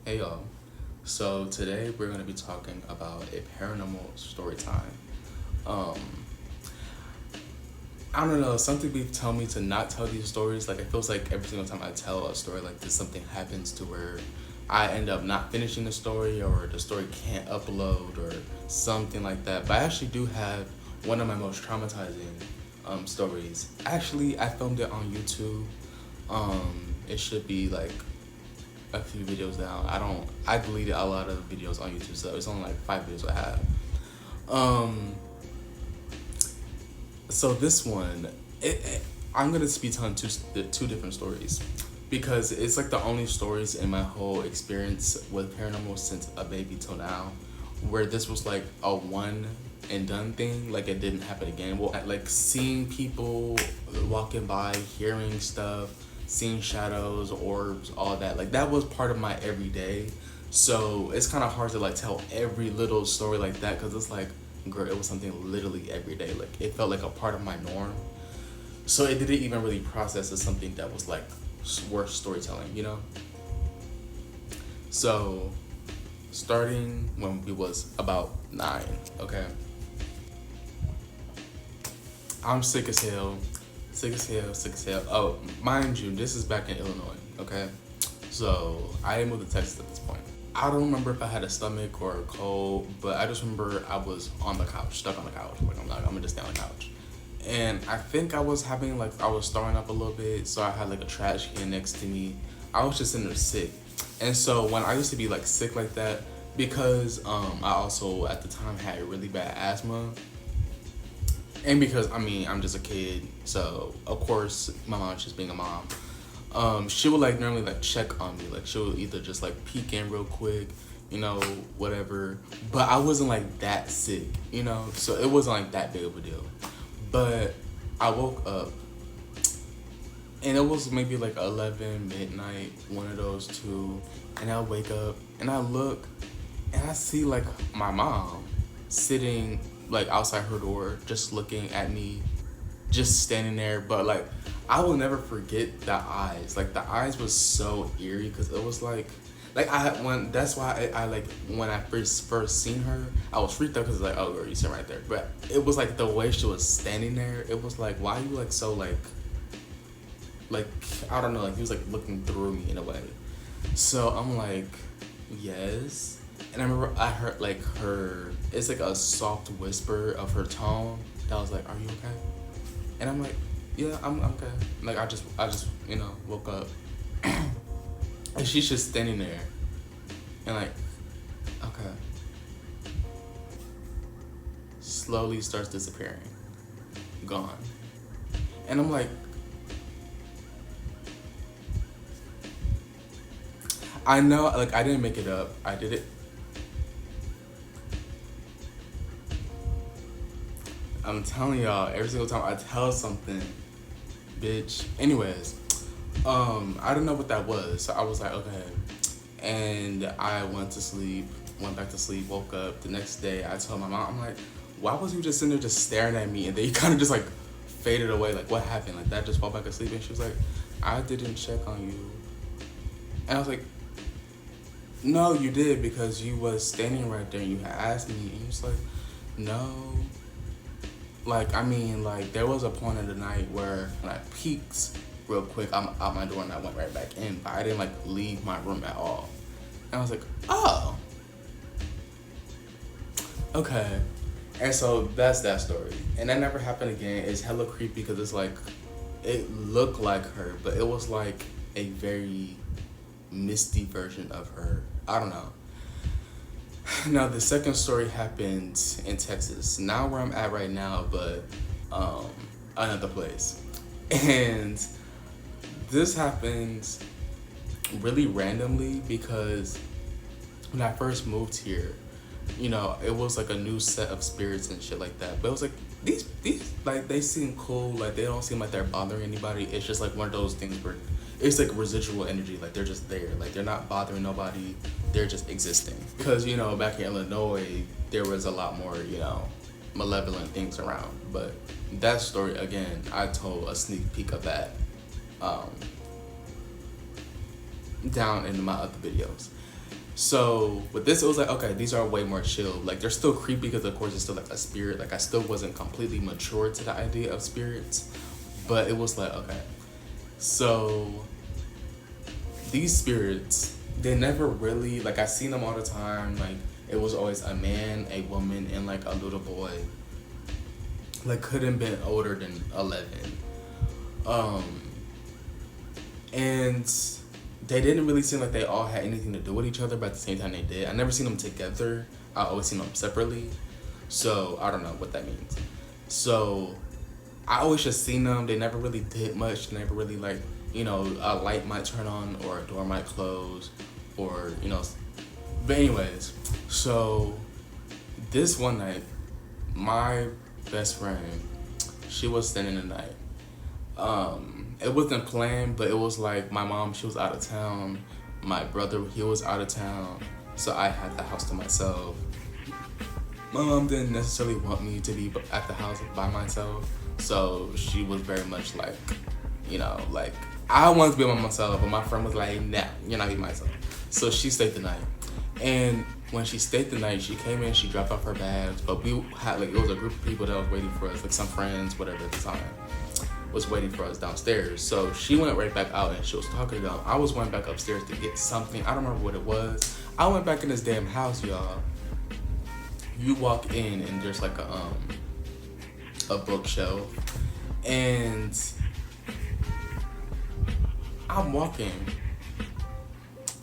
Hey y'all. So today we're going to be talking about a paranormal story time. Um, I don't know, some people tell me to not tell these stories. Like it feels like every single time I tell a story like this, something happens to where I end up not finishing the story or the story can't upload or something like that. But I actually do have one of my most traumatizing stories. Actually, I filmed it on YouTube. It should be like a few videos down. I deleted a lot of videos on YouTube, so it's only like 5 videos I have. Um, so this one, I'm gonna be telling two different stories because it's like the only stories in my whole experience with paranormal since a baby till now, where this was like a one and done thing. Like it didn't happen again. Well, like seeing people walking by, hearing stuff, seeing shadows, orbs, all that. Like that was part of my everyday. So it's kind of hard to like tell every little story like that because it's like, girl, it was something literally every day. Like it felt like a part of my norm. So it didn't even really process as something that was like worth storytelling, you know? So starting when we was about 9, okay? I'm sick as hell, sick as hell, sick as hell. Oh, mind you, this is back in Illinois, okay? So I moved to Texas at this point. I don't remember if I had a stomach or a cold, but I just remember I was on the couch, stuck on the couch. Like I'm gonna just stay on the couch. And I think I was having like I was throwing up a little bit, so I had like a trash can next to me. I was just in there sick, and so when I used to be like sick like that, because I also at the time had really bad asthma, and because I mean I'm just a kid, so of course my mom's just being a mom. She would like normally like check on me, like she would either just like peek in real quick, you know, whatever. But I wasn't like that sick, you know, so it wasn't like that big of a deal. But I woke up and it was maybe like 11 midnight, one of those two, and I wake up and I look and I see like my mom sitting like outside her door, just looking at me, just standing there. But like I will never forget the eyes. Like the eyes was so eerie because it was like I had one. That's why I like when I first seen her, I was freaked out because like, oh girl, you sit right there. But it was like the way she was standing there. It was like, why are you like so like I don't know, like he was like looking through me in a way. So I'm like, yes. And I remember I heard like her, it's like a soft whisper of her tone that was like, are you okay? And I'm like, yeah, I'm okay. Like I just woke up, and she's just standing there, and like, okay, slowly starts disappearing, gone, and I'm like, I know, like I didn't make it up. I did it. I'm telling y'all, every single time I tell something, bitch. Anyways, I don't know what that was. So I was like, okay. And I went to sleep, went back to sleep, woke up. The next day, I told my mom, I'm like, why was you just sitting there just staring at me? And then you kind of just like faded away. Like, what happened? Like, that just fall back asleep. And she was like, I didn't check on you. And I was like, no, you did because you was standing right there and you had asked me. And you was like, no. Like, I mean, like, there was a point in the night where when I peeked real quick, I'm out my door and I went right back in, but I didn't, like, leave my room at all. And I was like, oh, okay. And so that's that story. And that never happened again. It's hella creepy because it's like, it looked like her, but it was like a very misty version of her. I don't know. Now the second story happened in Texas, not where I'm at right now, but um, another place. And this happened really randomly because when I first moved here, you know, it was like a new set of spirits and shit like that. But it was like these like they seem cool, like they don't seem like they're bothering anybody. It's just like one of those things where it's like residual energy, like they're just there, like they're not bothering nobody, they're just existing. Because you know, back in Illinois, there was a lot more, you know, malevolent things around. But that story again, I told a sneak peek of that um, down in my other videos. So with this, it was like, okay, these are way more chill. Like they're still creepy because of course it's still like a spirit. Like I still wasn't completely mature to the idea of spirits, but it was like, okay, so these spirits, they never really, like I seen them all the time. Like it was always a man, a woman, and like a little boy. Like couldn't been older than 11. Um, and they didn't really seem like they all had anything to do with each other, but at the same time they did. I never seen them together. I always seen them separately. So I don't know what that means. So I always just seen them. They never really did much. They never really like, you know, a light might turn on or a door might close or, you know. But anyways, so this one night, my best friend, she was spending the night. It wasn't planned, but it was like my mom, she was out of town. My brother, he was out of town. So I had the house to myself. My mom didn't necessarily want me to be at the house by myself. So she was very much like, you know, like I wanted to be by myself, but my friend was like, nah, you're not be myself. So she stayed the night. And when she stayed the night, she came in, she dropped off her bags, but we had like, it was a group of people that was waiting for us, like some friends, whatever at the time, was waiting for us downstairs. So she went right back out and she was talking to them. I was going back upstairs to get something. I don't remember what it was. I went back in this damn house, y'all. You walk in and there's like a bookshelf, and I'm walking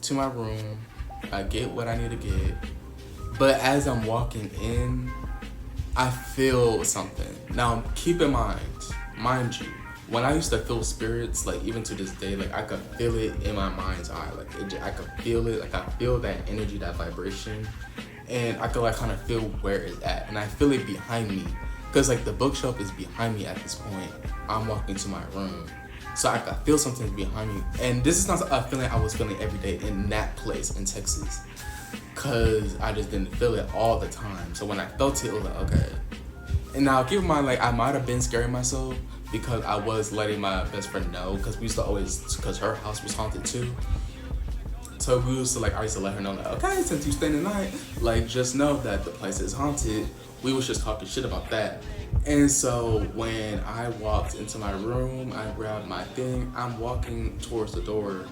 to my room. I get what I need to get, but as I'm walking in, I feel something. Now, keep in mind you, when I used to feel spirits, like even to this day, like I could feel it in my mind's eye. Like I could feel it. Like I feel that energy, that vibration, and I could like kind of feel where it's at, and I feel it behind me, cause like the bookshelf is behind me at this point. I'm walking to my room, so I could feel something behind me, and this is not a feeling I was feeling every day in that place in Texas, cause I just didn't feel it all the time. So when I felt it was like, okay. And now keep in mind, like I might have been scaring myself because I was letting my best friend know, because we used to always, because her house was haunted too. So we used to like, I used to let her know, like, okay, since you stay the night, like just know that the place is haunted. We was just talking shit about that. And so when I walked into my room, I grabbed my thing, I'm walking towards the door,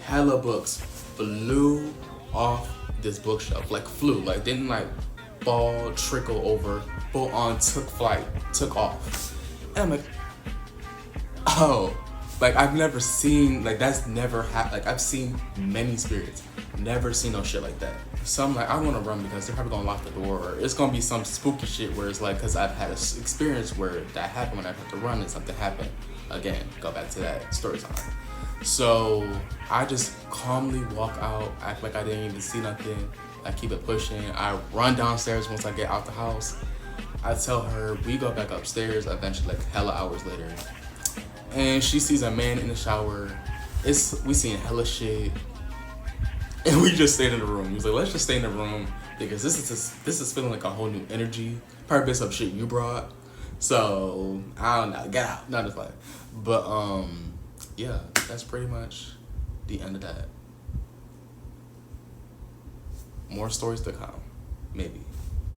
hella books flew off this bookshelf, like flew, like didn't like fall, trickle over, full on took flight, took off. And I'm like, oh, like I've never seen, like that's never happened. Like I've seen many spirits, never seen no shit like that. So I'm like, I want to run because they're probably gonna lock the door, or it's gonna be some spooky shit where it's like, cause I've had an experience where that happened when I had to run and something happened. Again, go back to that story time. So I just calmly walk out, act like I didn't even see nothing. I keep it pushing. I run downstairs once I get out the house. I tell her, we go back upstairs eventually, like hella hours later. And she sees a man in the shower. We seeing hella shit. And we just stayed in the room. He was like, let's just stay in the room because this is feeling like a whole new energy. Probably based off shit you brought. So I don't know, get out. Not just like, but yeah, that's pretty much the end of that. More stories to come, maybe.